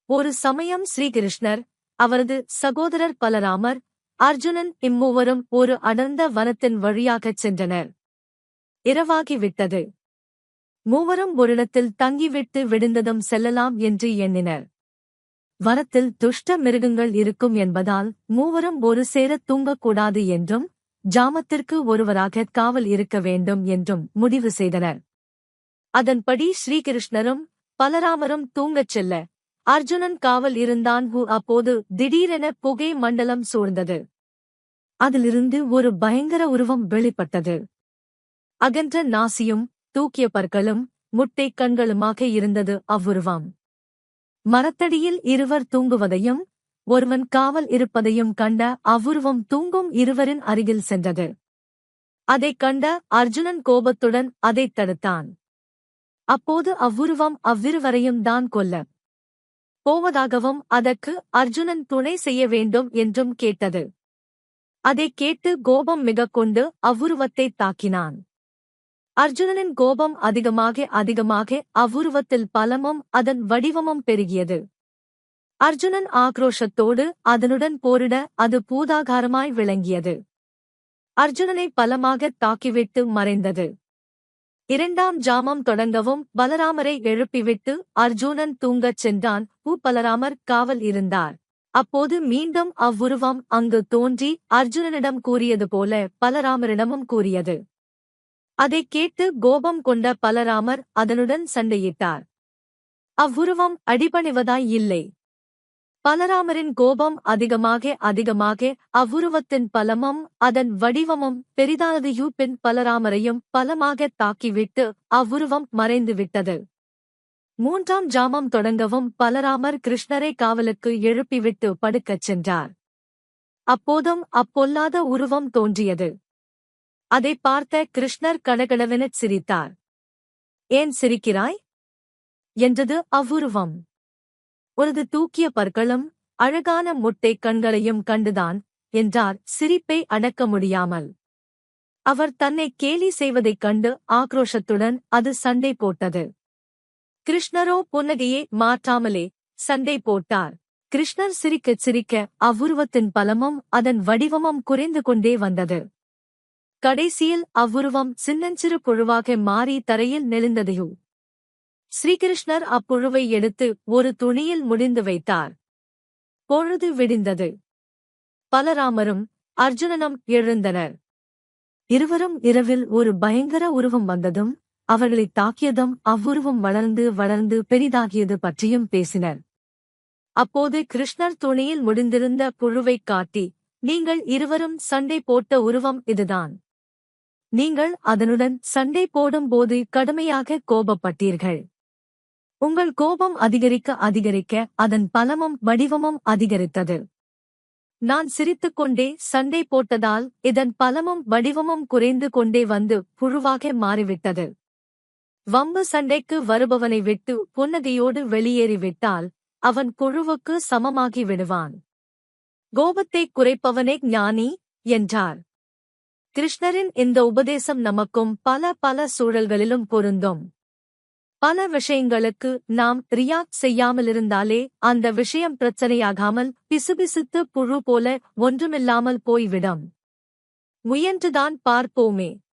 ஒரு சமயம் ஸ்ரீகிருஷ்ணர், அவரது சகோதரர் பலராமர், அர்ஜுனன் இம்மூவரும் ஒரு அடர்ந்த வனத்தின் வழியாகச் சென்றனர். இரவாகிவிட்டது. மூவரும் ஓரிடத்தில் தங்கிவிட்டு விடிந்ததும் செல்லலாம் என்று எண்ணினர். வனத்தில் துஷ்ட மிருகங்கள் இருக்கும் என்பதால் மூவரும் ஒரு சேரத் தூங்கக்கூடாது என்றும், ஜாமத்திற்கு ஒருவராக காவல் இருக்க வேண்டும் என்றும் முடிவு செய்தனர். அதன்படி ஸ்ரீகிருஷ்ணரும் பலராமரும் தூங்கச் செல்ல, அர்ஜுனன் காவல் இருந்தான். அப்போது திடீரென புகை மண்டலம் சூழ்ந்தது. அதிலிருந்து ஒரு பயங்கர உருவம் வெளிப்பட்டது. அகன்ற நாசியும் தூக்கிய பற்களும் முட்டை கண்களுமாக இருந்தது அவ்வுருவம். மரத்தடியில் இருவர் தூங்குவதையும் ஒருவன் காவல் இருப்பதையும் கண்ட அவ்வுருவம் தூங்கும் இருவரின் அருகில் சென்றது. அதைக் கண்ட அர்ஜுனன் கோபத்துடன் அதைத் தடுத்தான். அப்போது அவ்வுருவம் அவ்விருவரையும் தான் கொல்லப் போவதாகவும் அதற்கு அர்ஜுனன் துணை செய்ய வேண்டும் என்றும் கேட்டது. அதைக் கேட்டு கோபம் மிகக் கொண்டு அவ்வுருவத்தைத் தாக்கினான். அர்ஜுனனின் கோபம் அதிகமாக அவ்வுருவத்தில் பலமும் அதன் வடிவமும் பெருகியது. அர்ஜுனன் ஆக்ரோஷத்தோடு அதனுடன் போரிட அது பூதாகாரமாய் விளங்கியது. அர்ஜுனனை பலமாகத் தாக்கிவிட்டு மறைந்தது. 2ஆம் ஜாமம் தொடங்கவும் பலராமரை எழுப்பிவிட்டு அர்ஜுனன் தூங்கச் சென்றான். பலராமர் காவல் இருந்தார். அப்போது மீண்டும் அவ்வுருவம் அங்கு தோன்றி அர்ஜுனனிடம் கூறியது போல பலராமரிடமும் கூறியது. அதைக் கேட்டு கோபம் கொண்ட பலராமர் அதனுடன் சண்டையிட்டார். அவ்வுருவம் அடிபணிவதாய் இல்லை. பலராமரின் கோபம் அதிகமாக அவ்வுருவத்தின் பலமும் அதன் வடிவமும் பெரிதானது. பின் பலராமரையும் பலமாகத் தாக்கிவிட்டு அவ்வுருவம் மறைந்துவிட்டது. 3ஆம் ஜாமம் தொடங்கவும் பலராமர் கிருஷ்ணரை காவலுக்கு எழுப்பிவிட்டு படுக்கச் சென்றார். அப்போதும் அப்பொல்லாத உருவம் தோன்றியது. அதைப் பார்த்த கிருஷ்ணர் கடகடவெனச் சிரித்தார். ஏன் சிரிக்கிறாய் என்றது அவ்வுருவம். உனது தூக்கிய பற்களும் அழகான முட்டை கண்களையும் கண்டுதான் என்றார் சிரிப்பை அடக்க முடியாமல். அவர் தன்னை கேலி செய்வதைக் கண்டு ஆக்ரோஷத்துடன் அது சண்டை போட்டது. கிருஷ்ணரோ புன்னகையை மாற்றாமலே சண்டை போட்டார். கிருஷ்ணர் சிரிக்கச் சிரிக்க அவ்வுருவத்தின் பலமும் அதன் வடிவமும் குறைந்து கொண்டே வந்தது. கடைசியில் அவ்வுருவம் சின்னஞ்சிறு புழுவாக மாறி தரையில் நெளிந்ததையோ. ஸ்ரீகிருஷ்ணர் அப்புழுவை எடுத்து ஒரு துணியில் முடிந்து வைத்தார். பொழுது விடிந்தது. பலராமரும் அர்ஜுனனும் எழுந்தனர். இருவரும் இரவில் ஒரு பயங்கர உருவம் வந்ததும் அவர்களைத் தாக்கியதும் அவ்வுருவம் வளர்ந்து பெரிதாகியது பற்றியும் பேசினர். அப்போது கிருஷ்ணர் துணியில் முடிந்திருந்த புழுவைக் காட்டி, நீங்கள் இருவரும் சண்டை போட்ட உருவம் இதுதான். நீங்கள் அதனுடன் சண்டை போடும்போது கடுமையாக கோபப்பட்டீர்கள். உங்கள் கோபம் அதிகரிக்க அதன் பலமும் வடிவமும் அதிகரித்தது. நான் சிரித்துக்கொண்டே சண்டை போட்டதால் இதன் பலமும் வடிவமும் குறைந்து கொண்டே வந்து புழுவாக மாறிவிட்டது. வம்பு சண்டைக்கு வருபவனை விட்டு புன்னகையோடு வெளியேறிவிட்டால் அவன் புழுவுக்கு சமமாகி விடுவான். கோபத்தைக் குறைப்பவனே ஞானி என்றார். கிருஷ்ணரின் இந்த உபதேசம் நமக்கும் பல சூழல்களிலும் பொருந்தும். பல விஷயங்களுக்கு நாம் ரியாக்ட் செய்யாமலிருந்தாலே அந்த விஷயம் பிரச்சனையாகாமல் பிசுபிசுத்து புழு போல ஒன்றுமில்லாமல் போய்விடும். முயன்றுதான் பார்ப்போமே.